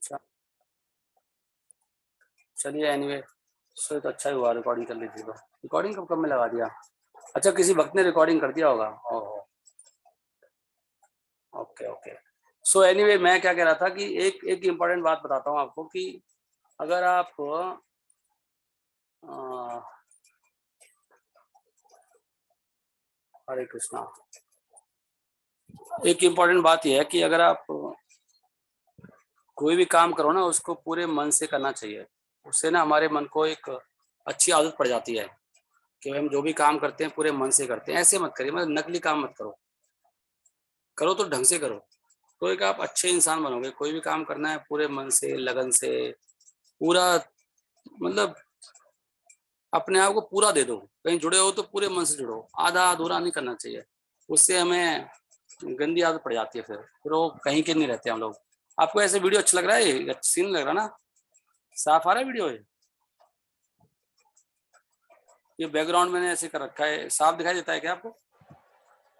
अच्छा, चलिए एनीवे, सो तो अच्छा ही हुआ रिकॉर्डिंग कर ली थी। तो रिकॉर्डिंग कब कब में लगा दिया? अच्छा, किसी वक्त ने रिकॉर्डिंग कर दिया होगा। ओहो, ओके ओके। सो एनीवे, मैं क्या कह रहा था कि एक एक इम्पॉर्टेंट बात बताता हूँ आपको कि अगर आप हरे कृष्णा, एक इम्पॉर्टेंट बात यह है कि अगर आप कोई भी काम करो ना, उसको पूरे मन से करना चाहिए। उससे ना हमारे मन को एक अच्छी आदत पड़ जाती है कि हम जो भी काम करते हैं पूरे मन से करते हैं। ऐसे मत करिए, मतलब नकली काम मत करो, करो तो ढंग से करो। तो एक आप अच्छे इंसान बनोगे। कोई भी काम करना है पूरे मन से, लगन से, पूरा, मतलब अपने आप को पूरा दे दो। कहीं जुड़े हो तो पूरे मन से जुड़ो, आधा अधूरा नहीं करना चाहिए। उससे हमें गंदी आदत पड़ जाती है, फिर वो कहीं के नहीं रहते हम लोग। आपको ऐसे वीडियो अच्छा लग रहा है? ये सीन लग रहा है ना? साफ आ रहा है वीडियो? ये बैकग्राउंड मैंने ऐसे कर रखा है, साफ दिखाई देता है क्या आपको?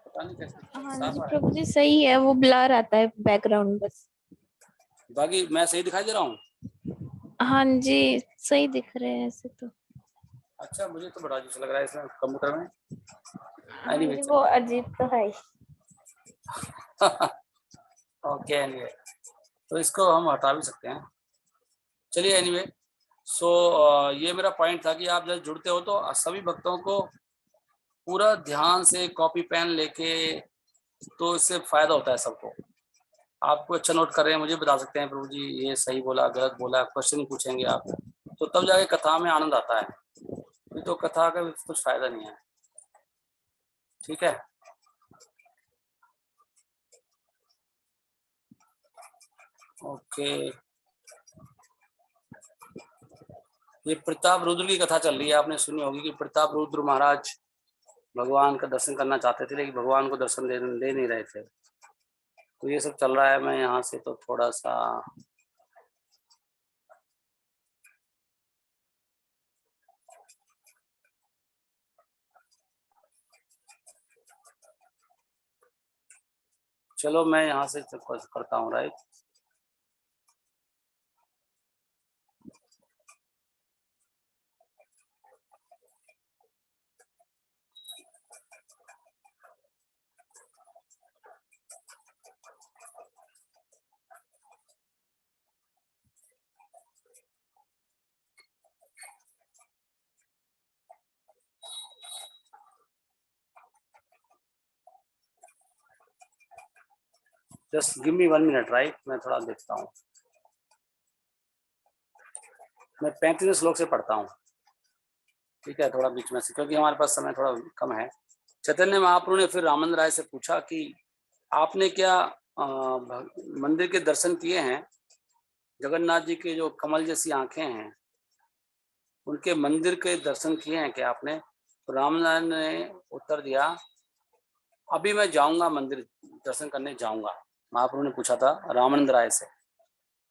पता नहीं कैसे हाँ साफ जी आ रहा है। प्रभु जी, सही है। वो ब्लर आता है बैकग्राउंड बस। बाकी मैं सही दिखाई दे रहा हूँ? हाँ जी, सही दिख रहे हैं ऐसे तो। अच्छा, मुझे तो बड़ा अजीब सा लग रहा है इसमें कंप्यूटर में। हाँ एनीवे जी, वो चलिए। अजीब तो है ही। ओके एनीवे, तो इसको हम हटा भी सकते हैं। चलिए एनीवे, सो ये मेरा पॉइंट था कि आप जब जुड़ते हो तो सभी भक्तों को पूरा ध्यान से कॉपी पेन लेके, तो इससे फायदा होता है सबको। आपको अच्छा नोट कर रहे हैं, मुझे बता सकते हैं प्रभु जी ये सही बोला गलत बोला, क्वेश्चन पूछेंगे आप, तो तब जाके कथा में आनंद आता है। नहीं तो कथा का कुछ फायदा नहीं है। ठीक है, ओके। ये प्रताप रुद्र की कथा चल रही है, आपने सुनी होगी कि प्रताप रुद्र महाराज भगवान का दर्शन करना चाहते थे, लेकिन भगवान को दर्शन दे नहीं रहे थे। तो ये सब चल रहा है। मैं यहाँ से तो थोड़ा सा, चलो मैं यहाँ से करता हूँ, right. Just give me 1 minute, right. मैं थोड़ा देखता हूँ। मैं 35 श्लोक से पढ़ता हूँ, ठीक है, थोड़ा बीच में से, क्योंकि हमारे पास समय थोड़ा कम है। चैतन्य महाप्रभु ने फिर रामन राय से पूछा कि आपने क्या मंदिर के दर्शन किए हैं? जगन्नाथ जी के जो कमल जैसी आंखें हैं, उनके मंदिर के दर्शन किए हैं क्या आपने? तो रामनारायण ने उत्तर दिया, अभी मैं जाऊंगा, मंदिर दर्शन करने जाऊंगा। महाप्रभु ने पूछा था रामानंद राय से।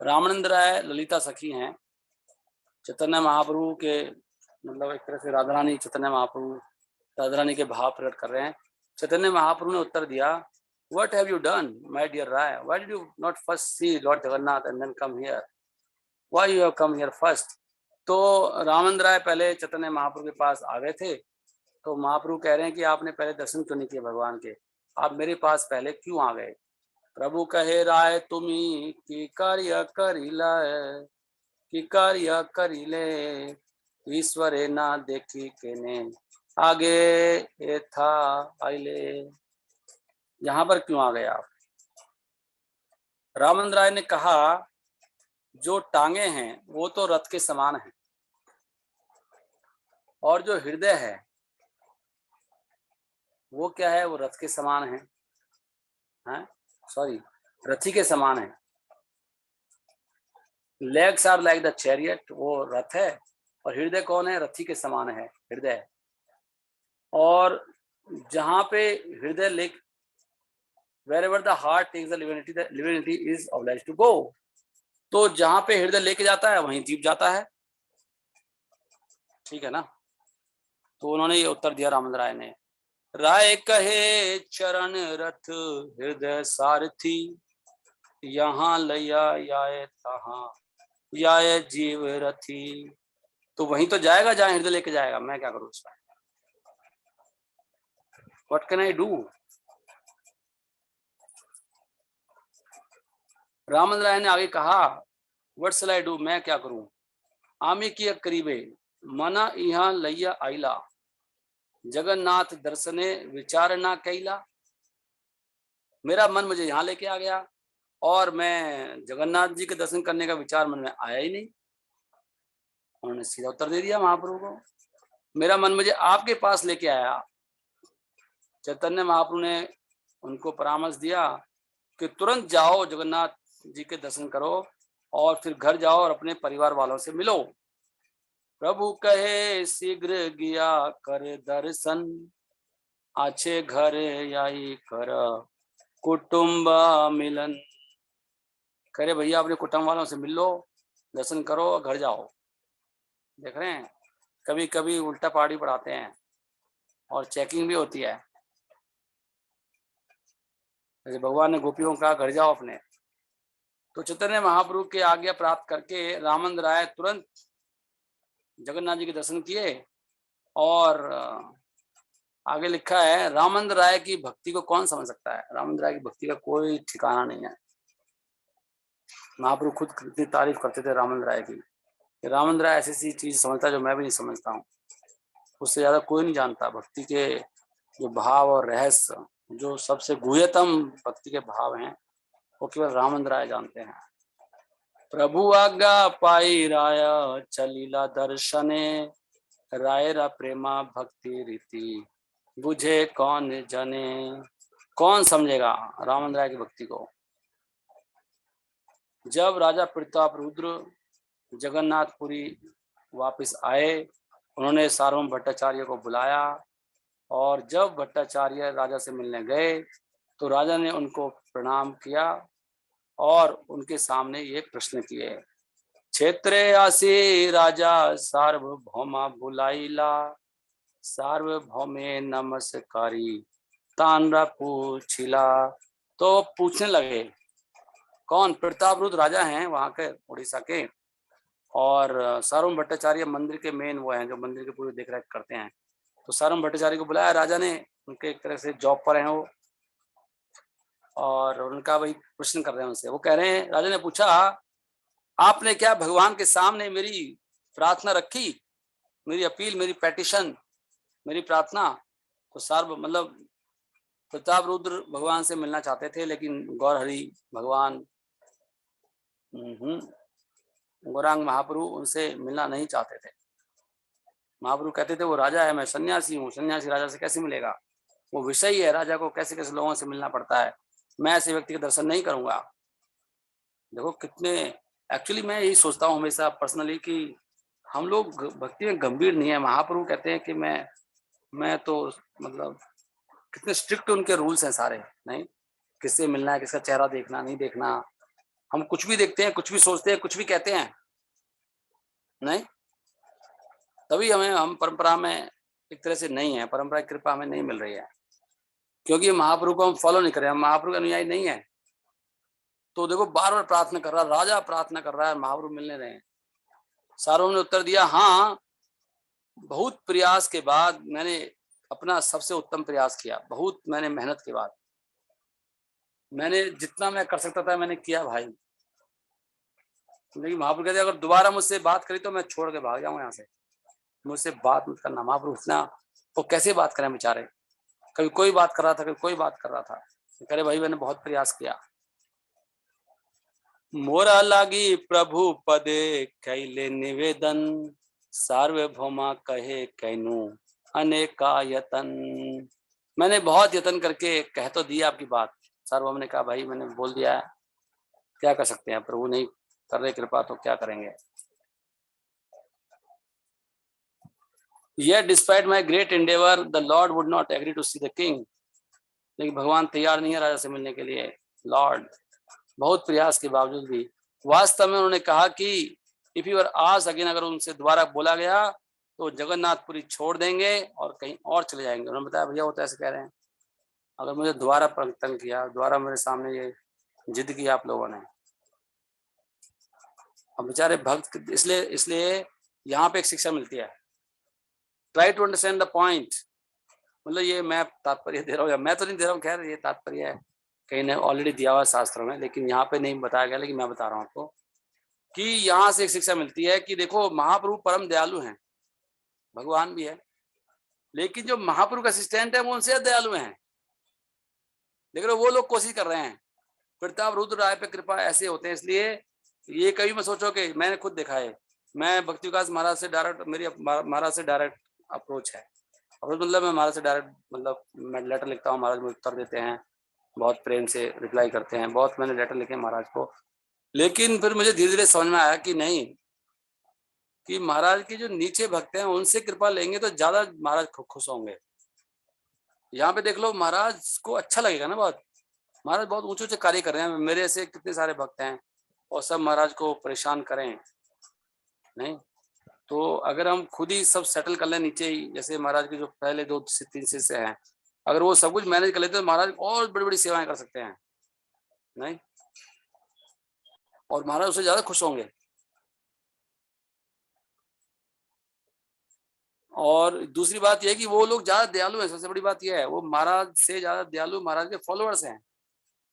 रामानंद राय ललिता सखी हैं चैतन्य महाप्रभु के, मतलब एक तरह से राधा रानी चैतन्य महाप्रभु राधा रानी के भाव प्रकट कर रहे हैं। चैतन्य महाप्रभु ने उत्तर दिया, What have you done, my dear Rai? Why did you not first see Lord Jagannath and then come here? Why you have come here first? तो रामचंद्र राय पहले चैतन्य महाप्रभु के पास आ गए थे। तो महाप्रभु कह रहे हैं कि आपने पहले दर्शन क्यों नहीं किए भगवान के? आप मेरे पास पहले क्यों आ गए? प्रभु कहे, राय तुम्ही की कार्य करिला, की कार्य करिले, ईश्वरे ना देखी केने आगे ये था आइले। यहाँ पर क्यों आ गए आप? रामचंद्र राय ने कहा, जो टांगे हैं वो तो रथ के समान है, और जो हृदय है वो क्या है? वो रथ के समान है, हैं? सॉरी, रथी के समान है। Legs are like the chariot, वो रथ है, और हृदय कौन है? रथी के समान है हृदय। और जहां पे हृदय lake, wherever the heart takes the divinity is obliged to go। तो जहां पे हृदय लेके जाता है वहीं जीव जाता है, ठीक है ना? तो उन्होंने ये उत्तर दिया रामचंद्र राय ने। राय कहे, चरण रथ हृदय सारथी, यहाँ लैया याय तहाँ याय जीव रथी। तो वहीं तो जाएगा जहाँ हृदय लेके जाएगा, मैं क्या करूँ उसका? What can I do? Ramchandra Rai ने आगे कहा, व्हाट शैल आई डू, मैं क्या करूं? आमी की करीबे मना यहाँ लैया आइला, जगन्नाथ दर्शने विचार ना कैला। मेरा मन मुझे यहाँ लेके आ गया और मैं जगन्नाथ जी के दर्शन करने का विचार मन में आया ही नहीं। उन्होंने सीधा उत्तर दे दिया महाप्रभु को, मेरा मन मुझे आपके पास लेके आया। चैतन्य महाप्रभु ने उनको परामर्श दिया कि तुरंत जाओ जगन्नाथ जी के दर्शन करो और फिर घर जाओ और अपने परिवार वालों से मिलो। प्रभु कहे शीघ्र गया कर दर्शन, आछे घर आई कर कुटुंब मिलन। करे भैया अपने कुटुंब वालों से मिल लो, दर्शन करो और घर जाओ। देख रहे हैं, कभी कभी उल्टा पहाड़ी पढ़ाते हैं और चेकिंग भी होती है। जैसे भगवान ने गोपियों का घर जाओ अपने, तो चैतन्य महाप्रभु के आज्ञा प्राप्त करके रामचंद्र राय तुरंत जगन्नाथ जी के दर्शन किए। और आगे लिखा है, रामचंद्र राय की भक्ति को कौन समझ सकता है? रामचंद्र राय की भक्ति का कोई ठिकाना नहीं है। महाप्रभु खुद कितनी तारीफ करते थे रामचंद्र राय की। रामचंद्र राय ऐसी सी चीज समझता है जो मैं भी नहीं समझता हूँ, उससे ज्यादा कोई नहीं जानता। भक्ति के जो भाव और रहस्य, जो सबसे गुह्यतम भक्ति के भाव हैं, वो केवल रामचंद्र राय जानते हैं। प्रभु आज्ञा पाई राय चलीला दर्शने, रायरा प्रेमा भक्ति रीति बुझे कौन जाने। कौन समझेगा रामचंद्र राय की भक्ति को? जब राजा प्रतापरुद्र जगन्नाथपुरी वापस आए, उन्होंने सार्वभौम भट्टाचार्य को बुलाया और जब भट्टाचार्य राजा से मिलने गए तो राजा ने उनको प्रणाम किया और उनके सामने ये प्रश्न किए, क्षेत्रे आसी राजा सार्वभौमा बुलाइला, सार्वभौमे नमस्कारी तानरा पूछिला। तो पूछने लगे, कौन? प्रतापरुद्र राजा हैं वहां के, उड़ीसा के, और सार्वभौम भट्टाचार्य मंदिर के मेन वो हैं जो मंदिर के पूरी देख रेख करते हैं। तो सार्वभौम भट्टाचार्य को बुलाया राजा ने, उनके एक तरह से जॉब पर हैं वो, और उनका वही प्रश्न कर रहे हैं उनसे। वो कह रहे हैं, राजा ने पूछा, आपने क्या भगवान के सामने मेरी प्रार्थना रखी, मेरी अपील, मेरी पेटिशन, मेरी प्रार्थना? तो मतलब प्रतापरुद्र भगवान से मिलना चाहते थे, लेकिन गौरहरि भगवान गौरांग महाप्रभु उनसे मिलना नहीं चाहते थे। महाप्रभु कहते थे वो राजा है, मैं सन्यासी हूँ, सन्यासी राजा से कैसे मिलेगा? वो विषय है, राजा को कैसे कैसे लोगों से मिलना पड़ता है, मैं ऐसे व्यक्ति के दर्शन नहीं करूंगा। देखो कितने, एक्चुअली मैं यही सोचता हूँ हमेशा पर्सनली कि हम लोग भक्ति में गंभीर नहीं है। महाप्रभु कहते हैं कि मैं तो मतलब कितने स्ट्रिक्ट उनके रूल्स हैं सारे, नहीं किससे मिलना है, किसका चेहरा देखना नहीं देखना, हम कुछ भी देखते हैं, कुछ भी सोचते हैं, कुछ भी कहते हैं, नहीं। तभी हम परंपरा में एक तरह से नहीं है, परंपरा की कृपा हमें नहीं मिल रही है, क्योंकि महाप्रभु को हम फॉलो नहीं कर रहे हैं, हम महाप्रभु के अनुयायी नहीं है। तो देखो बार बार प्रार्थना कर रहा है राजा, प्रार्थना कर रहा है, महाप्रभु मिलने रहे हैं। सारों ने उत्तर दिया, हाँ बहुत प्रयास के बाद मैंने अपना सबसे उत्तम प्रयास किया, बहुत मैंने मेहनत के बाद, मैंने जितना मैं कर सकता था मैंने किया भाई। लेकिन महाप्रभु कहते अगर दोबारा मुझसे बात करी तो मैं छोड़ के भाग जाऊं यहाँ से, मुझसे बात मत करना। महाप्रभु इतना, वो कैसे बात करें बेचारे, कभी कोई बात कर रहा था, कभी कोई बात कर रहा था। कह भाई मैंने बहुत प्रयास किया। मोरा लागी प्रभु पदे कैले निवेदन, सार्वभौमा कहे कैनु अनेका यतन। मैंने बहुत यत्न करके कह तो दिया आपकी बात। सार्वभौम ने कहा भाई मैंने बोल दिया है, क्या कर सकते हैं, प्रभु नहीं कर रहे कृपा तो क्या करेंगे। Yet despite my great endeavor, the Lord would not agree to see the king. लेकिन भगवान तैयार नहीं है राजा से मिलने के लिए। लॉर्ड बहुत प्रयास के बावजूद भी, वास्तव में उन्होंने कहा कि if you are asked again, अगर उनसे दोबारा बोला गया तो जगन्नाथपुरी छोड़ देंगे और कहीं और चले जाएंगे। उन्होंने बताया भैया वो तो ऐसे कह रहे हैं, अगर मुझे दोबारा तंग किया, दोबारा मेरे सामने ये जिद की आप लोगों ने। अब बेचारे भक्त, इसलिए इसलिए यहाँ पे एक शिक्षा मिलती है, try to understand the point. मतलब ये मैं तात्पर्य दे रहा हूँ, या मैं तो नहीं दे रहा हूँ, खैर ये तात्पर्य है कहीं ने ऑलरेडी दिया हुआ शास्त्रों में, लेकिन यहाँ पे नहीं बताया गया, लेकिन मैं बता रहा हूँ आपको कि यहाँ से एक शिक्षा मिलती है कि देखो महाप्रभु परम दयालु हैं, भगवान भी है, लेकिन जो महाप्रभु का असिस्टेंट है वो उनसे दयालु हैं। देख रहे हो, वो लोग कोशिश कर रहे हैं, प्रताप रुद्र राय पे कृपा ऐसे होते हैं। इसलिए ये कभी मत सोचो कि मैंने खुद देखा है, मैं भक्ति विकास महाराज से डायरेक्ट, मेरी महाराज से डायरेक्ट अप्रोच है। अप्रोच मतलब मैं महाराज से डायरेक्ट, मतलब मैं लेटर लिखता हूँ, महाराज मुझे उत्तर देते हैं, बहुत प्रेम से रिप्लाई करते हैं, बहुत मैंने लेटर लिखे महाराज को। लेकिन फिर मुझे धीरे धीरे समझ में आया कि नहीं, कि महाराज के जो नीचे भक्त हैं उनसे कृपा लेंगे तो ज्यादा महाराज खुश होंगे। यहाँ पे देख लो, महाराज को अच्छा लगेगा ना बहुत, महाराज बहुत ऊंचे ऊंचे कार्य कर रहे हैं, मेरे ऐसे कितने सारे भक्त हैं और सब महाराज को परेशान करें नहीं। तो अगर हम खुद ही सब सेटल कर लें नीचे ही, जैसे महाराज के जो पहले 2 से 3 शिष्य हैं, अगर वो सब कुछ मैनेज कर लेते तो महाराज और बड़ी बड़ी सेवाएं कर सकते हैं नहीं, और महाराज उससे ज्यादा खुश होंगे। और दूसरी बात यह है कि वो लोग ज्यादा दयालु हैं, सबसे बड़ी बात यह है, वो महाराज से ज्यादा दयालु महाराज के फॉलोअर्स हैं।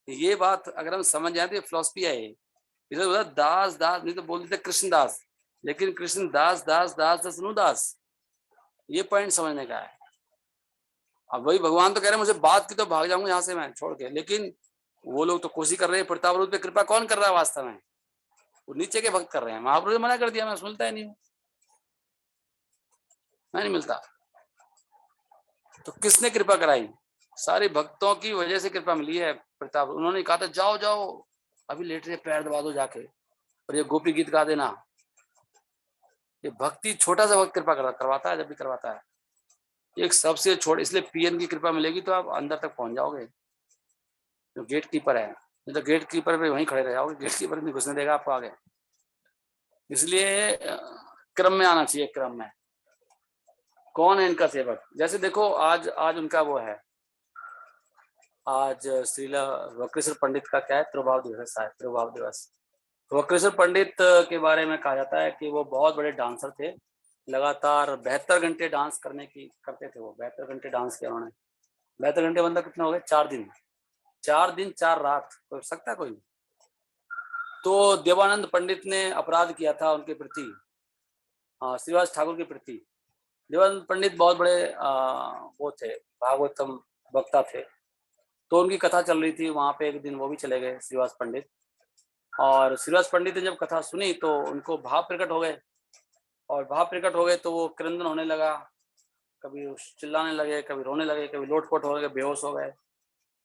ये बात अगर हम समझ जाए तो ये फिलॉसफी है। ये इधर दास दास, नहीं तो बोल देते कृष्ण दास, लेकिन कृष्ण दास दास दास दास दास, ये पॉइंट समझने का है। अब वही भगवान तो कह रहे हैं मुझे बात की तो भाग जाऊंगा यहाँ से मैं छोड़ के, लेकिन वो लोग तो कोशिश कर रहे हैं। प्रताप रुद्र पे कृपा कौन कर रहा है वास्तव में? वो नीचे के भक्त कर रहे हैं। महाप्रभु ने मना कर दिया, मैं सुनता ही नहीं हूँ, मैं नहीं मिलता। तो किसने कृपा कराई? सारे भक्तों की वजह से कृपा मिली है प्रताप। उन्होंने कहा था जाओ जाओ अभी लेट रहे, पैर दबा दो जाके और ये गोपी गीत गा देना। ये भक्ति छोटा सा भक्त कृपा करवाता है, जब भी करवाता है एक सबसे छोटे। इसलिए पीएन की कृपा मिलेगी तो आप अंदर तक पहुंच जाओगे। जो गेट कीपर है, तो गेट कीपर पे वहीं खड़े रह जाओगे, गेट कीपर नहीं घुसने देगा आपको आगे। इसलिए क्रम में आना चाहिए, क्रम में। कौन है इनका सेवक? जैसे देखो आज आज उनका वो है, आज श्रीला वक्रेश्वर पंडित का क्या है, त्रिभाव दिवस है, त्रिभाव दिवस। वक्रेश्वर पंडित के बारे में कहा जाता है कि वो बहुत बड़े डांसर थे, लगातार 72 घंटे डांस करते थे वो। 72 घंटे डांस किया उन्होंने। 72 घंटे मतलब कितना हो गया? 4 दिन, 4 दिन 4 रात, कर सकता है कोई? तो देवानंद पंडित ने अपराध किया था उनके प्रति, श्रीवास ठाकुर के प्रति। देवानंद पंडित बहुत बड़े वो थे, भागवतम वक्ता थे। तो उनकी कथा चल रही थी वहां पे, एक दिन वो भी चले गए श्रीवास पंडित। और श्रीवास पंडित ने जब कथा सुनी तो उनको भाव प्रकट हो गए, और भाव प्रकट हो गए तो वो क्रंदन होने लगा, कभी चिल्लाने लगे, कभी रोने लगे, कभी लोटपोट हो गए, बेहोश हो गए।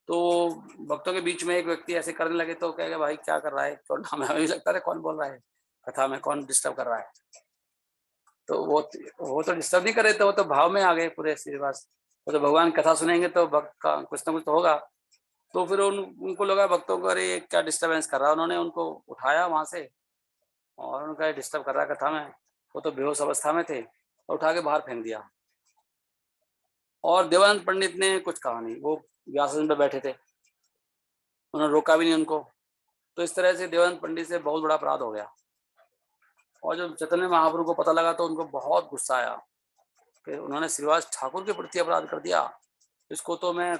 तो भक्तों के बीच में एक व्यक्ति ऐसे करने लगे तो कहेगा भाई क्या कर रहा है, तो हमें भी लगता है कौन बोल रहा है कथा में, कौन डिस्टर्ब कर रहा है। तो वो तो डिस्टर्ब नहीं कर रहे थे, वो तो भाव में आ गए पूरे श्रीवास। वो तो भगवान कथा सुनेंगे तो भक्त का कुछ ना कुछ तो होगा। तो फिर उनको लगा भक्तों को, अरे क्या डिस्टर्बेंस कर रहा है। उन्होंने उनको उठाया वहां से और उनका डिस्टर्ब कर रहा है कथा में। वो तो बेहोश अवस्था में थे, और उठा के बाहर फेंक दिया। और देवानंद पंडित ने कुछ कहा नहीं, वो व्यासन पे बैठे थे, उन्होंने रोका भी नहीं उनको। तो इस तरह से देवानंद पंडित से बहुत बड़ा अपराध हो गया। और जब चैतन्य महाप्रभु को पता लगा तो उनको बहुत गुस्सा आया कि उन्होंने श्रीवास ठाकुर के प्रति अपराध कर दिया, इसको तो मैं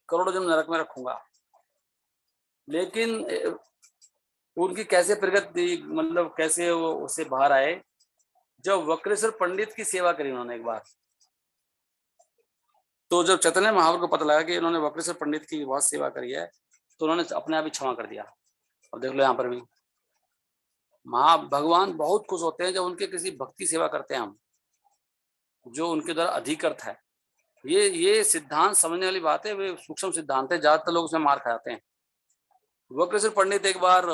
करोड़ों जन्म नरक में रखूंगा। लेकिन उनकी कैसे प्रगति, मतलब कैसे वो उससे बाहर आए, जब वक्रेश्वर पंडित की सेवा करी उन्होंने एक बार। तो जब चैतन्य महाप्रभु को पता लगा कि इन्होंने वक्रेश्वर पंडित की बहुत सेवा करी है, तो उन्होंने अपने आप ही क्षमा कर दिया। अब देख लो यहाँ पर भी भगवान बहुत खुश होते हैं जब उनके किसी भक्ति सेवा करते हैं हम, जो उनके द्वारा अधिकृत है। ये सिद्धांत समझने वाली बात है, वे सूक्ष्म सिद्धांत है, ज्यादातर लोग उसमें मार खाते हैं। वक्रेश्वर पंडित एक बार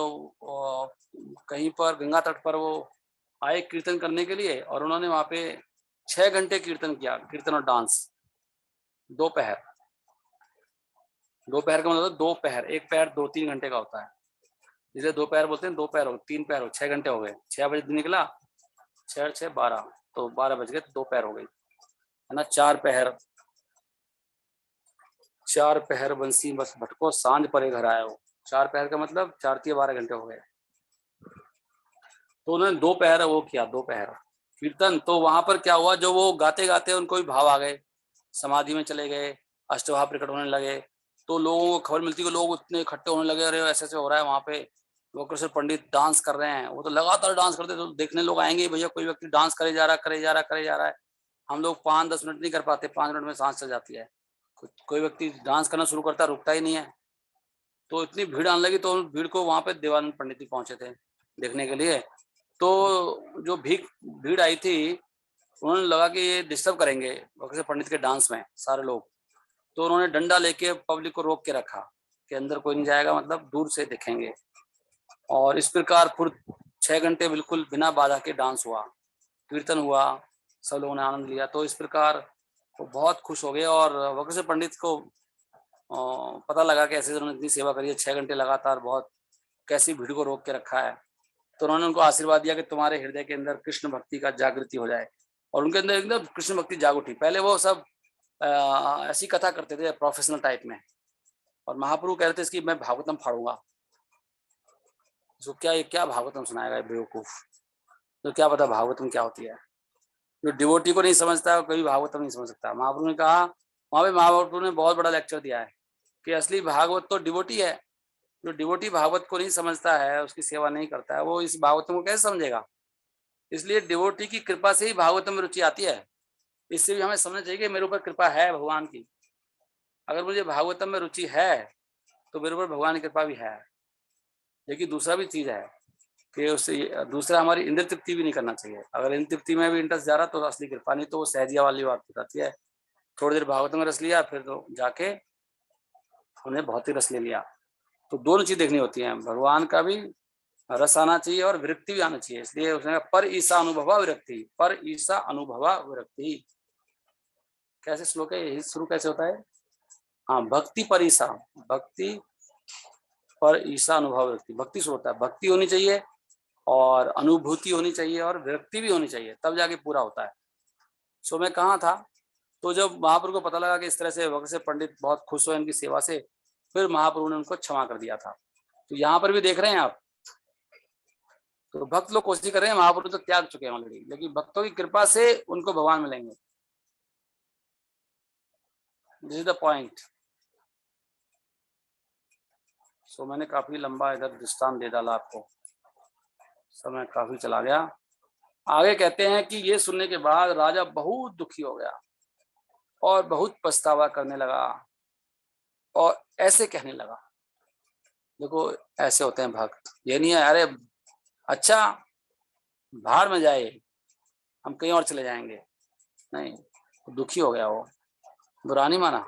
कहीं पर गंगा तट पर वो आए कीर्तन करने के लिए, और उन्होंने वहां पे 6 घंटे कीर्तन किया, कीर्तन और डांस। दोपहर का मतलब 2 पहर, एक पहर 2-3 घंटे का होता है, इसलिए दोपहर बोलते हैं। 2 पहर हो, 3 पहर हो, 6 घंटे हो गए। 6 बजे निकला, 6 6 12, तो 12 बज गए, 2 पहर हो गई, है ना। 4 पहर बंसी बस भटको, सांझ परे घर आयो। 4 पहर का मतलब 4 तिया 12 घंटे हो गए। तो उन्होंने 2 पहर वो किया, 2 पहर कीर्तन। तो वहां पर क्या हुआ, जो वो गाते गाते उनको भी भाव आ गए, समाधि में चले गए, अष्टभाव प्रकट होने लगे। तो लोगों को खबर मिलती कि लोग इतने इकट्ठे होने लगे, अरे ऐसे ऐसे हो रहा है वहां पे, वक्रसेन पंडित डांस कर रहे हैं। वो तो लगातार डांस करते, तो देखने लोग आएंगे, भैया कोई व्यक्ति डांस करे जा रहा, करे जा रहा, करे जा रहा है। हम लोग 5-10 मिनट नहीं कर पाते, 5 मिनट में सांस चल जाती है। कोई व्यक्ति डांस करना शुरू करता है, रुकता ही नहीं है। तो इतनी भीड़ आने लगी, तो भीड़ को वहां पे देवानंद पंडित जी पहुंचे थे देखने के लिए। तो जो भीड़ आई थी, उन्होंने लगा कि ये डिस्टर्ब करेंगे वैसे पंडित के डांस में सारे लोग। तो उन्होंने डंडा लेके पब्लिक को रोक के रखा कि अंदर कोई नहीं जाएगा, मतलब दूर से देखेंगे। और इस प्रकार पूरे 6 घंटे बिल्कुल बिना बाधा के डांस हुआ, कीर्तन हुआ, सब लोगों ने आनंद लिया। तो इस प्रकार वो बहुत खुश हो गए। और वक्रसेन पंडित को पता लगा कि ऐसे उन्होंने इतनी सेवा करी है 6 घंटे लगातार, बहुत कैसी भीड़ को रोक के रखा है। तो उन्होंने उनको आशीर्वाद दिया कि तुम्हारे हृदय के अंदर कृष्ण भक्ति का जागृति हो जाए। और उनके अंदर एकदम कृष्ण भक्ति जाग उठी। पहले वो सब ऐसी कथा करते थे प्रोफेशनल टाइप में, और महाप्रभु कह रहे थे इसकी मैं भागवतम फाड़ूंगा। तो क्या ये क्या भागवतम सुनाएगा ये बेवकूफ, तो क्या पता भागवतम क्या होती है। जो डिवोटी को नहीं समझता है कभी भागवतम नहीं समझ सकता। महाप्रभु ने कहा, वहां पे महाप्रभु ने बहुत बड़ा लेक्चर दिया है कि असली भागवत तो डिवोटी है। जो डिवोटी भागवत को नहीं समझता है, उसकी सेवा नहीं करता है, वो इस भागवतम को कैसे समझेगा। इसलिए डिवोटी की कृपा से ही भागवतम में रुचि आती है। इससे भी हमें समझना चाहिए कि मेरे ऊपर कृपा है भगवान की। अगर मुझे भागवतम में रुचि है तो मेरे ऊपर भगवान की कृपा भी है। लेकिन दूसरा भी चीज है कि उससे दूसरा हमारी इंद्र तृप्ति भी नहीं करना चाहिए। अगर इंद्र तृप्ति में भी इंटरेस्ट जा रहा तो असली कृपा, नहीं तो वो सहजिया वाली बात हो जाती है। थोड़ी देर भागवत में रस लिया, फिर तो जाके उन्हें भौतिक रस ले लिया। तो दोनों चीज देखनी होती है, भगवान का भी रस आना चाहिए और विरक्ति भी आना चाहिए। इसलिए उसने पर ईसा अनुभवा विरक्ति, पर ईसा अनुभवा विरक्ति। कैसे श्लोक है, यही शुरू कैसे होता है। हाँ, भक्ति पर ईसा, भक्ति पर ईसा अनुभव विरक्ति। भक्ति से होता है, भक्ति होनी चाहिए और अनुभूति होनी चाहिए और विरक्ति भी होनी चाहिए, तब जाके पूरा होता है। सो मैं कहाँ था, तो जब महाप्रभु को पता लगा कि इस तरह से वक्त से पंडित बहुत खुश हुए इनकी सेवा से, फिर महाप्रभु ने उनको क्षमा कर दिया था। तो यहाँ पर भी देख रहे हैं आप, तो भक्त लोग कोशिश कर रहे हैं, महाप्रभु तो त्याग चुके हैं ऑलरेडी, लेकिन भक्तों की कृपा से उनको भगवान मिलेंगे। This is the point. So मैंने काफी लंबा इधर दृष्टांत दे डाला आपको, समय काफी चला गया। आगे कहते हैं कि ये सुनने के बाद राजा बहुत दुखी हो गया और बहुत पछतावा करने लगा और ऐसे कहने लगा। देखो ऐसे होते हैं भक्त, ये नहीं है अरे अच्छा बाहर में जाए, हम कहीं और चले जाएंगे, नहीं, दुखी हो गया वो, बुरा नहीं माना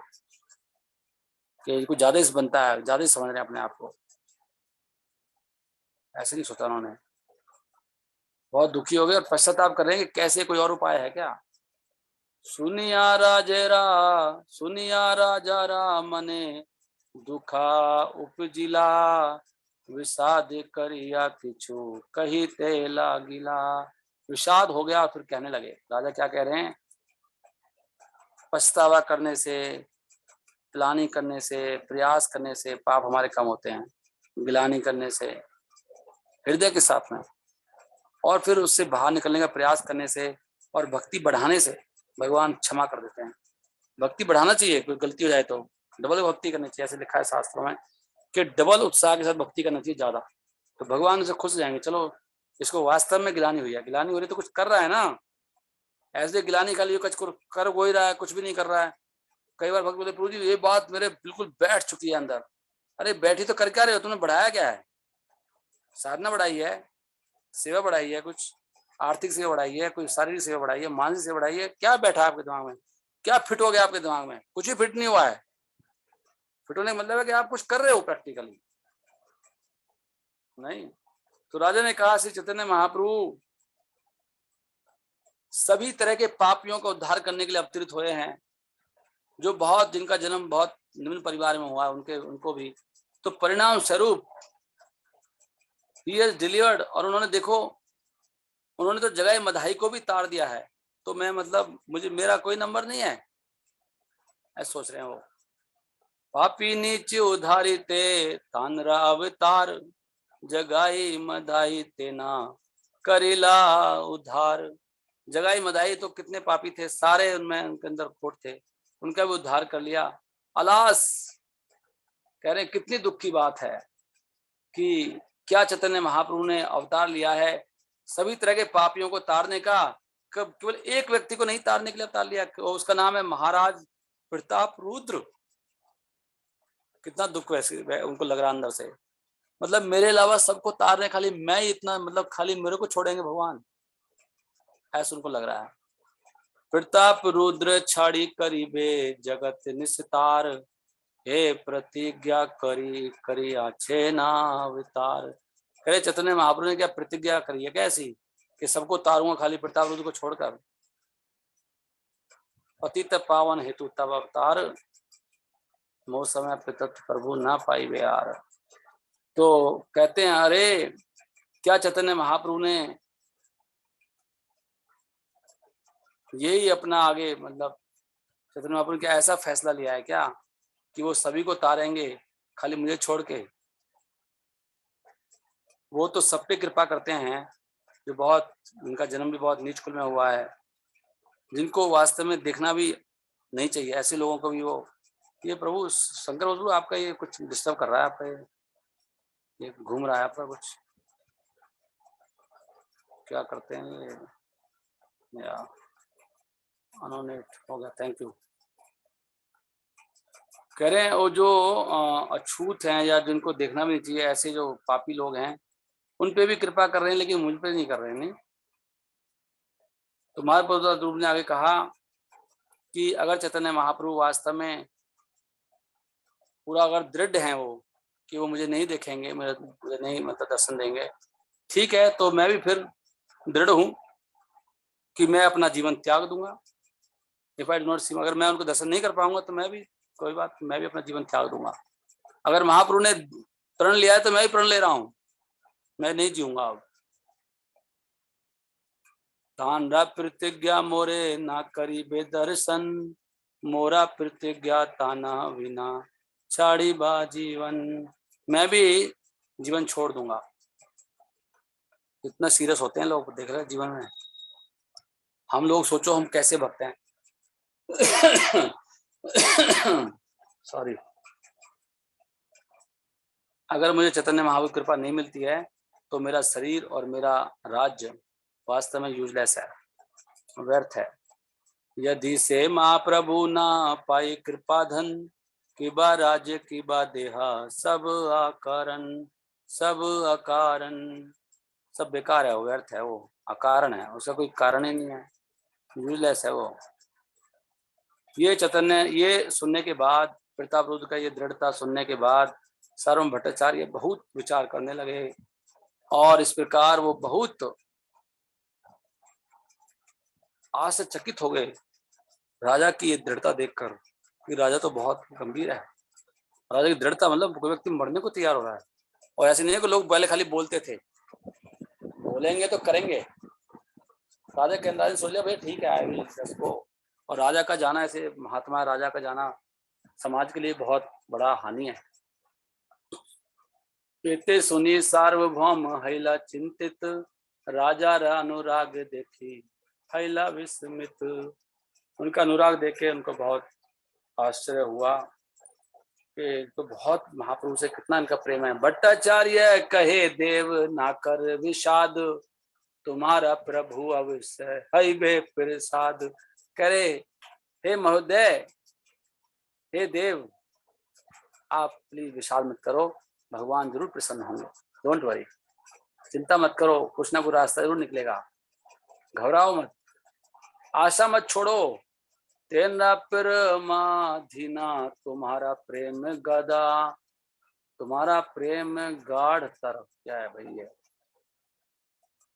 कि कुछ ज्यादा ही बनता है, ज्यादा ही समझ रहे हैं अपने आप को, ऐसे नहीं सोचा उन्होंने। बहुत दुखी हो गए और पश्चाताप कर रहे हैं कि कैसे कोई और उपाय है क्या। सुनिया राजा रा मने दुखा उपजिला, विषाद करिया किछु कही ते लागिला। विषाद हो गया, फिर कहने लगे। राजा क्या कह रहे हैं, पछतावा करने से, प्लानिंग करने से, प्रयास करने से पाप हमारे कम होते हैं, गिलानी करने से हृदय के साथ में, और फिर उससे बाहर निकलने का प्रयास करने से और भक्ति बढ़ाने से भगवान क्षमा कर देते हैं। भक्ति बढ़ाना चाहिए, कोई गलती हो जाए तो डबल भक्ति करनी चाहिए, ऐसे लिखा है शास्त्रों में कि डबल उत्साह के साथ भक्ति करना चाहिए ज्यादा, तो भगवान उसे खुश हो जाएंगे। चलो इसको वास्तव में गिलानी हुई है, गिलानी हो रही तो कुछ कर रहा है ना, ऐसे गिलानी का लिए कुछ कर हो ही रहा है, कुछ भी नहीं कर रहा है। कई बार भक्त बोले प्रभु जी ये बात मेरे बिल्कुल बैठ चुकी है अंदर। अरे बैठी तो कर क्या रहे हो, तुमने बढ़ाया क्या है, साधना बढ़ाई है, सेवा बढ़ाई है, कुछ आर्थिक सेवा बढ़ाई है, कोई शारीरिक सेवा बढ़ाई है, मानसिक सेवा बढ़ाई है, क्या बैठा आपके दिमाग में, क्या फिट हो गया आपके दिमाग में, कुछ भी फिट नहीं हुआ है। फिट होने का मतलब है कि आप कुछ कर रहे हो प्रैक्टिकली नहीं। तो राजा ने कहा श्री चैतन्य महाप्रभु सभी तरह के पापियों का उद्धार करने के लिए अवतरित हुए हैं, जो बहुत जिनका जन्म बहुत निम्न परिवार में हुआ है उनको भी, तो परिणाम स्वरूप ही हैज डिलीवर्ड। और उन्होंने देखो, उन्होंने तो जगह मधाई को भी ताड़ दिया है, तो मैं मतलब मुझे मेरा कोई नंबर नहीं है, ऐसा सोच रहे हैं वो। पापी नीच उधारी ते तानरा अवतार, जगाई मदाई तेना करीला उद्धार। जगाई मदाई तो कितने पापी थे, सारे उनमें उनके अंदर खोट थे, उनका भी उद्धार कर लिया। अलास कह रहे कितनी दुख की बात है कि क्या चैतन्य महाप्रभु ने अवतार लिया है सभी तरह के पापियों को तारने का, केवल एक व्यक्ति को नहीं तारने के लिए अवतार लिया, उसका नाम है महाराज प्रताप रुद्र। कितना दुख वैसे उनको लग रहा अंदर से, मतलब मेरे अलावा सबको तार रहे, खाली मैं इतना, मतलब खाली मेरे को छोड़ेंगे भगवान, ऐसा उनको लग रहा है। प्रताप रुद्र छाड़ी करीबे जगत निस्तार, हे प्रतिज्ञा करी करी आछे ना अवतार। कहे चैतन्य महाप्रभु ने क्या प्रतिज्ञा करी है कैसी कि सबको तारूंगा खाली प्रताप रुद्र को छोड़कर। पतित पावन हेतु तब अवतार, मोह समय पितत प्रभु ना पाई वे यार। तो कहते हैं अरे क्या चैतन्य महाप्रभु ने यही अपना आगे, मतलब चैतन्य महाप्रभु ने क्या ऐसा फैसला लिया है क्या कि वो सभी को तारेंगे खाली मुझे छोड़ के। वो तो सब पे कृपा करते हैं जो बहुत, उनका जन्म भी बहुत नीच कुल में हुआ है, जिनको वास्तव में देखना भी नहीं चाहिए, ऐसे लोगों को भी वो, ये प्रभु शंकर प्रभु आपका ये कुछ डिस्टर्ब कर रहा है, आपका ये घूम रहा है आपका कुछ, क्या करते हैं ये, या अनोनेट हो गया, थैंक यू। कह रहे हैं वो जो अछूत हैं या जिनको देखना भी नहीं चाहिए, ऐसे जो पापी लोग हैं उन पे भी कृपा कर रहे हैं, लेकिन मुझ पे नहीं कर रहे हैं। नहीं तो महाप्रभु ध्रुव ने आगे कहा कि अगर चैतन्य महाप्रभु वास्तव में पूरा अगर दृढ़ हैं वो कि वो मुझे नहीं देखेंगे, मुझे नहीं मतलब दर्शन देंगे, ठीक है, तो मैं भी फिर दृढ़ हूं कि मैं अपना जीवन त्याग दूंगा। इफ आई डू नॉट सी, अगर मैं उनको दर्शन नहीं कर पाऊंगा तो मैं भी, कोई बात, मैं भी अपना जीवन त्याग दूंगा। अगर महाप्रभु ने प्रण लिया है तो मैं भी प्रण ले रहा हूं, मैं नहीं जीऊंगा अब। तानरा प्रतिज्ञा मोरे ना करी बेदर्शन, मोरा प्रतिज्ञा ताना विना छाड़ी बा जीवन। मैं भी जीवन छोड़ दूंगा। इतना सीरियस होते हैं लोग, देख रहे हैं जीवन में। हम लोग सोचो हम कैसे भक्त हैं। सॉरी। अगर मुझे चैतन्य महाप्रभु की कृपा नहीं मिलती है तो मेरा शरीर और मेरा राज्य वास्तव में यूजलेस है, व्यर्थ है। यदि से महाप्रभु ना पाई कृपा धन, कि बा राज्य की बा देहा सब अकारण, सब अकारण, सब बेकार है, वो व्यर्थ है, वो अकारण है, उसका कोई कारण ही नहीं है, यूजलेस है वो। ये चैतन्य, ये सुनने के बाद, प्रताप रुद्र का ये दृढ़ता सुनने के बाद सर्वम भट्टाचार्य बहुत विचार करने लगे, और इस प्रकार वो बहुत आश्चर्यचकित हो गए राजा की ये दृढ़ता देखकर, कि राजा तो बहुत गंभीर है। राजा की दृढ़ता मतलब कोई व्यक्ति मरने को तैयार हो रहा है, और ऐसे नहीं है कि लोग पहले खाली बोलते थे, बोलेंगे तो करेंगे। राजा के अंदाज सोच लिया भाई ठीक है, आई विल इसको। और राजा का जाना, ऐसे महात्मा राजा का जाना समाज के लिए बहुत बड़ा हानि है। एते सुनी सार्वभौम हैला चिंतित, राजा रा अनुराग देखी हैला विस्मित। उनका अनुराग देखे उनको बहुत आश्चर्य हुआ कि तो बहुत महाप्रभु से कितना इनका प्रेम है। भट्टाचार्य कहे देव ना कर विषाद, तुम्हारा प्रभु अवश्य है बे प्रसाद। करे हे महोदय, हे देव, आप प्लीज विषाद मत करो, भगवान जरूर प्रसन्न होंगे, डोंट वरी, चिंता मत करो, कुछ ना कुछ रास्ता जरूर निकलेगा, घबराओ मत, आशा मत छोड़ो। तेरा परमाधीना तुम्हारा प्रेम गदा, तुम्हारा प्रेम गाढ़ तर, क्या है भाई ये,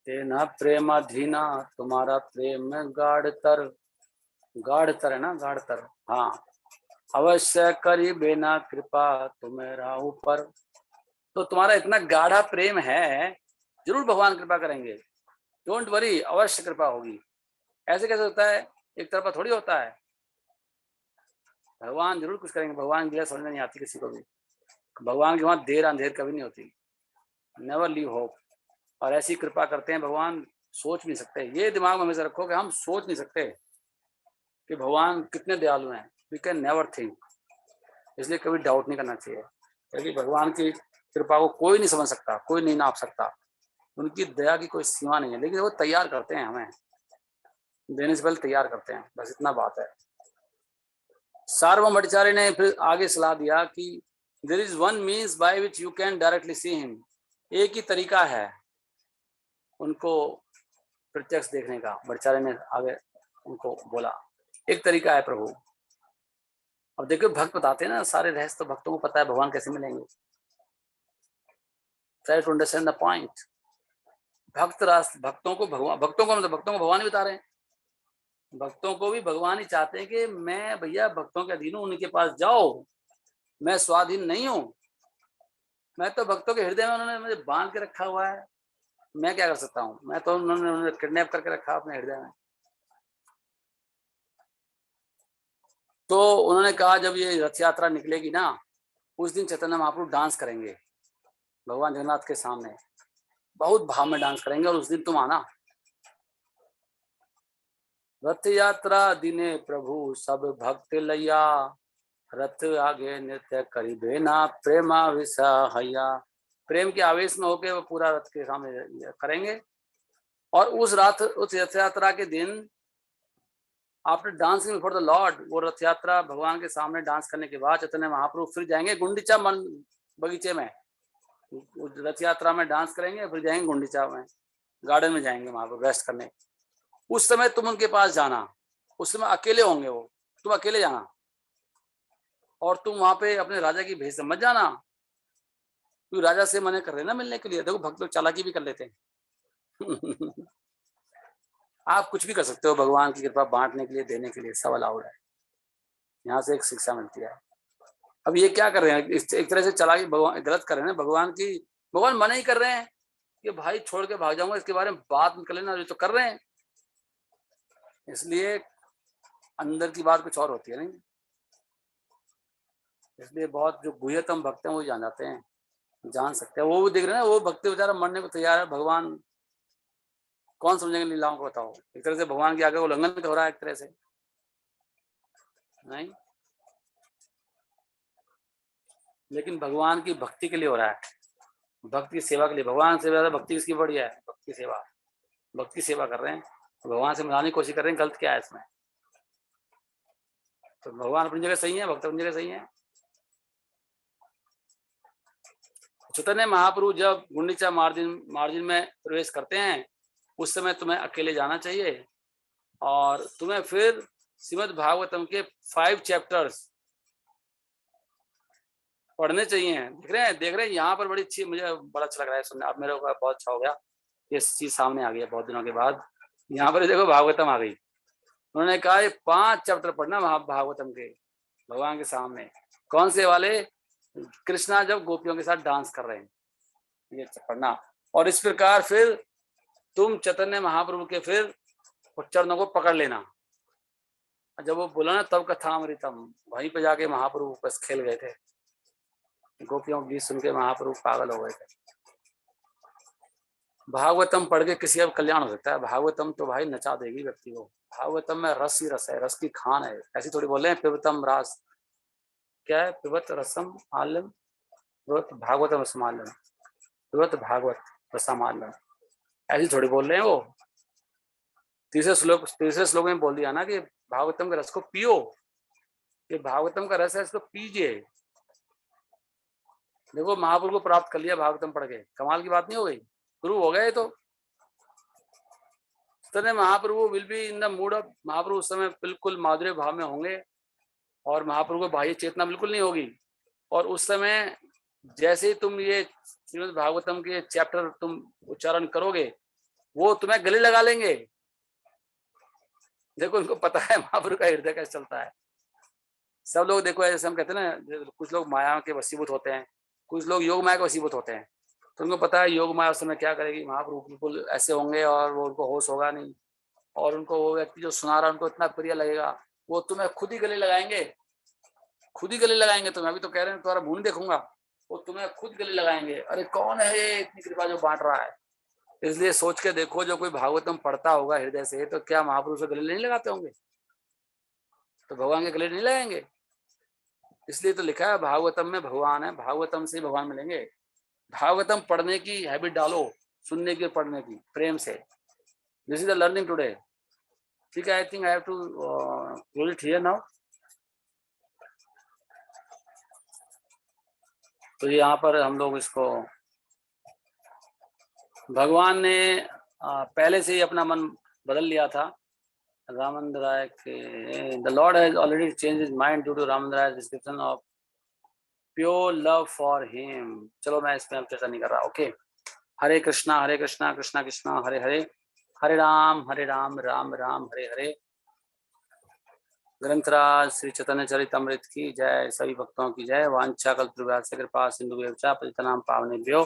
तेना प्रेमाधीना तुम्हारा प्रेम गाढ़ तर, गाढ़ तर है ना, गाढ़ तर, हाँ। अवश्य करी बेना कृपा तुम्हारा ऊपर, तो तुम्हारा इतना गाढ़ा प्रेम है, जरूर भगवान कृपा करेंगे, डोंट वरी, अवश्य कृपा होगी। ऐसे कैसे होता है, एक तरफा थोड़ी होता है। भगवान जरूर कुछ करेंगे, भगवान की लीला समझ में नहीं आती किसी को भी। भगवान के वहां देर अंधेर कभी नहीं होती, नेवर लीव होप। और ऐसी कृपा करते हैं भगवान, सोच नहीं सकते। ये दिमाग में हमेशा रखो कि हम सोच नहीं सकते कि भगवान कितने दयालु हैं, वी कैन नेवर थिंक। इसलिए कभी डाउट नहीं करना चाहिए, क्योंकि भगवान की कृपा को कोई नहीं समझ सकता, कोई नहीं नाप सकता। उनकी दया की कोई सीमा नहीं है, लेकिन वो तैयार करते हैं, हमें देने से पहले तैयार करते हैं, बस इतना बात है। सार्वभौम भट्टाचार्य ने फिर आगे सलाह दिया कि there is one means by which you can directly see him. एक ही तरीका है उनको प्रत्यक्ष देखने का। भट्टाचार्य ने आगे उनको बोला, एक तरीका है प्रभु। अब देखो भक्त बताते हैं ना सारे रहस्य, तो भक्तों को पता है भगवान कैसे मिलेंगे। Try to understand the point. भक्त रास्ते, भक्तों को भगवान, भक्तों को मतलब भक्तों को भगवान ही बता रहे हैं। भक्तों को भी भगवान ही चाहते हैं कि मैं भैया भक्तों के अधीन हूँ, उनके पास जाओ, मैं स्वाधीन नहीं हूँ। मैं तो भक्तों के हृदय में उन्होंने मुझे बांध के रखा हुआ है, मैं क्या कर सकता हूँ। मैं तो उन्होंने किडनैप करके रखा अपने हृदय में। तो उन्होंने कहा जब ये रथ यात्रा निकलेगी ना, उस दिन चैतन्य महाप्रभु डांस करेंगे भगवान जगन्नाथ के सामने, बहुत भाव में डांस करेंगे, और उस दिन तुम आना। रथ यात्रा दिने प्रभु सब भक्त लैया, रथ आगे नृत्य करिबे ना प्रेमा विसहैया। प्रेम के आवेश में होके वो पूरा रथ के सामने करेंगे। और उस रथ यात्रा के दिन after dancing before the Lord, वो रथ यात्रा भगवान के सामने डांस करने के बाद चैतन्य महाप्रभु फिर जाएंगे गुंडीचा मन बगीचे में, रथ यात्रा में डांस करेंगे, फिर जाएंगे गुंडीचा में, गार्डन में जाएंगे महाप्रभु रेस्ट करने। उस समय तुम उनके पास जाना, उस समय अकेले होंगे वो, तुम अकेले जाना, और तुम वहां पे अपने राजा की भेष से मत जाना, क्योंकि राजा से मना कर रहे ना मिलने के लिए। देखो भक्त लोग चालाकी भी कर लेते हैं। आप कुछ भी कर सकते हो भगवान की कृपा बांटने के लिए, देने के लिए, सब अलाउड है। यहाँ से एक शिक्षा मिलती है। अब ये क्या कर रहे हैं, एक तरह से चालाकी भगवान गलत कर रहे हैं, भगवान की, भगवान मना ही कर रहे हैं कि भाई छोड़ के भाग जाऊंगा, इसके बारे में बात कर लेना, जो तो कर रहे हैं। इसलिए अंदर की बात कुछ और होती है नहीं। इसलिए बहुत जो गुह्यतम भक्त हैं वो जान जाते हैं, जान सकते हैं। वो भी देख रहे हैं वो भक्त बेचारा मरने को तैयार है, भगवान कौन समझेंगे लीलाओं को, बताओ। एक तरह से भगवान के आगे उल्लंघन हो रहा है एक तरह से, नहीं। लेकिन भगवान की भक्ति के लिए हो रहा है, भक्ति की सेवा के लिए। भगवान से ज्यादा भक्ति किसकी बढ़िया है, भक्ति सेवा। भक्ति सेवा कर रहे हैं, भगवान से मिलाने की कोशिश कर रहे हैं, गलत क्या है इसमें। तो भगवान अपनी जगह सही है, भक्त अपनी जगह सही है। चैतन्य महाप्रभु जब गुंडीचा मार्जिन में प्रवेश करते हैं, उस समय तुम्हें अकेले जाना चाहिए, और तुम्हें फिर श्रीमद् भागवतम के 5 चैप्टर्स पढ़ने चाहिए। देख रहे हैं यहाँ पर बड़ी अच्छी, मुझे बड़ा अच्छा लग रहा है सुनने। अब मेरे को बहुत अच्छा हो गया, ये चीज सामने आ गई है बहुत दिनों के बाद। यहाँ पर देखो भागवतम आ गई, उन्होंने कहा ये 5 चैप्टर पढ़ना भागवतम के भगवान के सामने। कौन से वाले, कृष्णा जब गोपियों के साथ डांस कर रहे हैं, ये पढ़ना। और इस प्रकार फिर तुम चैतन्य महाप्रभु के फिर चरणों को पकड़ लेना। जब वो बोला ना तब कथामृतम, वहीं पे जाके महाप्रभु बस खेल गए थे। गोपियों की गीत सुन के महाप्रभु पागल हो गए थे। भागवतम पढ़ के किसी का कल्याण हो सकता है। भागवतम तो भाई नचा देगी व्यक्ति को। भागवतम में रस ही रस है, रस की खान है। ऐसी थोड़ी बोल रहे हैं पिबतम रास, क्या है, पिबत रसम आलम, भागवतम रसमालम, पिबत भागवत रसमालम, ऐसी थोड़ी बोल रहे हैं वो। तीसरे श्लोक में बोल दिया ना कि भागवतम के रस को पियो, ये भागवतम का रस है, इसको पीजिए। देखो महाप्रभु को प्राप्त कर लिया भागवतम पढ़ के, कमाल की बात नहीं हो गई, गुरु हो गए। तो Mahaprabhu will be in the mood of, Mahaprabhu उस समय बिल्कुल माधुर्य भाव में होंगे, और महाप्रभु को बाह्य चेतना बिल्कुल नहीं होगी। और उस समय जैसे ही तुम ये श्रीमद् भागवतम के चैप्टर तुम उच्चारण करोगे, वो तुम्हें गले लगा लेंगे। देखो उनको पता है महाप्रभु का हृदय कैसे चलता है। सब लोग देखो, जैसे हम कहते हैं ना, कुछ लोग माया के वशीभूत होते हैं, कुछ लोग योग माया के वशीभूत होते हैं। तो उनको पता है योग माया उस समय क्या करेगी, महाप्रभु बिल्कुल ऐसे होंगे और वो उनको होश होगा नहीं, और उनको वो व्यक्ति जो सुना रहा है उनको इतना प्रिय लगेगा, वो तुम्हें खुद ही गले लगाएंगे। खुद ही गले लगाएंगे तुम्हें। अभी तो कह रहे हैं तुम्हारा मुंह देखूंगा, वो तुम्हें खुद गले लगाएंगे। अरे कौन है ये इतनी कृपा जो बांट रहा है। इसलिए सोच के देखो, जो कोई भागवतम पढ़ता होगा हृदय से, तो क्या महापुरुष गले नहीं लगाते होंगे? तो भगवान के गले नहीं लगाएंगे? इसलिए तो लिखा है भागवतम में भगवान है, भागवतम से भगवान मिलेंगे। भागवतम पढ़ने की हैबिट डालो, सुनने की, पढ़ने की, प्रेम से। This is the learning today. ठीक है, I think I have to close it here now. तो यहाँ पर हम लोग इसको, भगवान ने पहले से ही अपना मन बदल लिया था। रामचंद्र राय के the lord has already change his mind due to Ramchandra Rai description of pure love for him. चलो मैं इसमें अब चर्चा नहीं कर रहा। ओके, हरे कृष्णा कृष्णा कृष्णा हरे हरे, हरे राम राम राम हरे हरे। ग्रंथराज श्री चैतन्य चरितमृत की जय, सभी भक्तों की जय। वांछा कल्पतरुभ्यश्च कृपा सिंधुभ्यो पतितनां पावनेभ्यो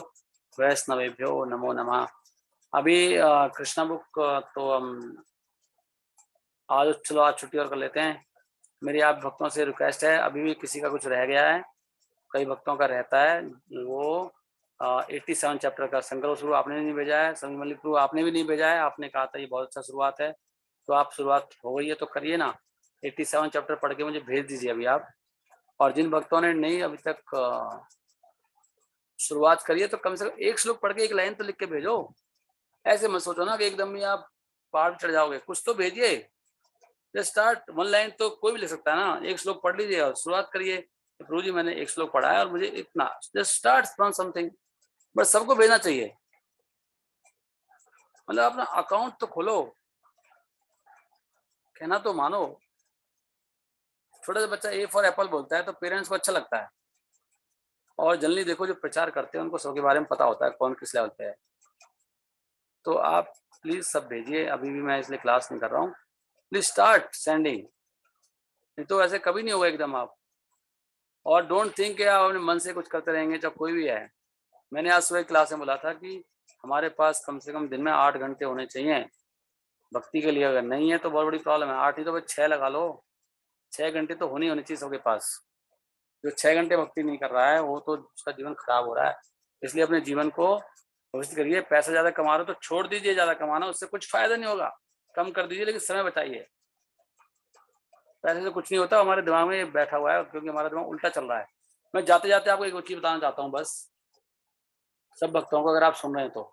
वैष्णवेभ्यो नमो नमः। अभी कृष्णा बुक तो हम आज, चलो आज छुट्टी और कर लेते हैं। मेरी आप भक्तों से रिक्वेस्ट है, अभी भी किसी का कुछ रह गया है, कई भक्तों का रहता है, वो 87 चैप्टर का संकल्प शुरू आपने नहीं भेजा है, समी मल्लिक प्रभु आपने भी नहीं भेजा है। आपने कहा था ये बहुत अच्छा शुरुआत है, तो आप शुरुआत हो गई है तो करिए ना। 87 चैप्टर पढ़ के मुझे भेज दीजिए अभी आप। और जिन भक्तों ने नहीं अभी तक शुरुआत करिए, तो कम से कम एक श्लोक पढ़ के एक लाइन तो लिख के भेजो। ऐसे मत सोचो ना कि एकदम ही आप पहाड़ चढ़ जाओगे, कुछ तो भेजिए। जस्ट स्टार्ट, 1 लाइन तो कोई भी लिख सकता है ना। एक श्लोक पढ़ लीजिए और शुरुआत करिए, प्रभु जी मैंने एक श्लोक पढ़ा है और मुझे इतना, जस्ट स्टार्ट फ्रॉम समथिंग। बस सबको भेजना चाहिए, मतलब अपना अकाउंट तो खोलो, कहना तो मानो। छोटा सा बच्चा ए फॉर एप्पल बोलता है तो पेरेंट्स को अच्छा लगता है। और जनरली देखो, जो प्रचार करते हैं उनको सबके बारे में पता होता है कौन किस लेवल पे है। तो आप प्लीज सब भेजिए, अभी भी मैं इसलिए क्लास नहीं कर रहा हूँ। प्लीज स्टार्ट सेंडिंग, नहीं तो ऐसे कभी नहीं होगा एकदम आप। और डोंट थिंक कि आप अपने मन से कुछ करते रहेंगे, चाहे कोई भी है। मैंने आज सुबह क्लास में बोला था कि हमारे पास कम से कम दिन में 8 घंटे होने चाहिए भक्ति के लिए। अगर नहीं है तो बहुत बड़ी प्रॉब्लम है। 8 नहीं तो 6 लगा लो, 6 घंटे तो होनी चाहिए सबके पास। जो 6 घंटे भक्ति नहीं कर रहा है वो तो उसका जीवन खराब हो रहा है। इसलिए अपने जीवन को भविष्य करिए। पैसा ज्यादा कमा रहे हो तो छोड़ दीजिए ज्यादा कमाना, उससे कुछ फायदा नहीं होगा, कम कर दीजिए, लेकिन समय बचाइए। पैसे से कुछ नहीं होता, हमारे दिमाग में बैठा हुआ है, क्योंकि हमारा दिमाग उल्टा चल रहा है। मैं जाते जाते आपको एक चीज बताना चाहता हूँ बस, सब भक्तों को, अगर आप सुन रहे हैं तो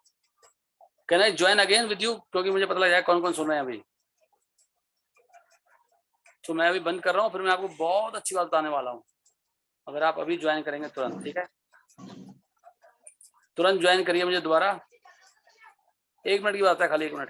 can I join again with you, क्योंकि मुझे पता लग जाए कौन कौन सुन रहे हैं अभी। तो मैं अभी बंद कर रहा हूँ, फिर मैं आपको बहुत अच्छी बात बताने वाला हूँ। अगर आप अभी ज्वाइन करेंगे तुरंत, ठीक है, तुरंत ज्वाइन करिए मुझे दोबारा। 1 मिनट की बात है, खाली 1 मिनट की।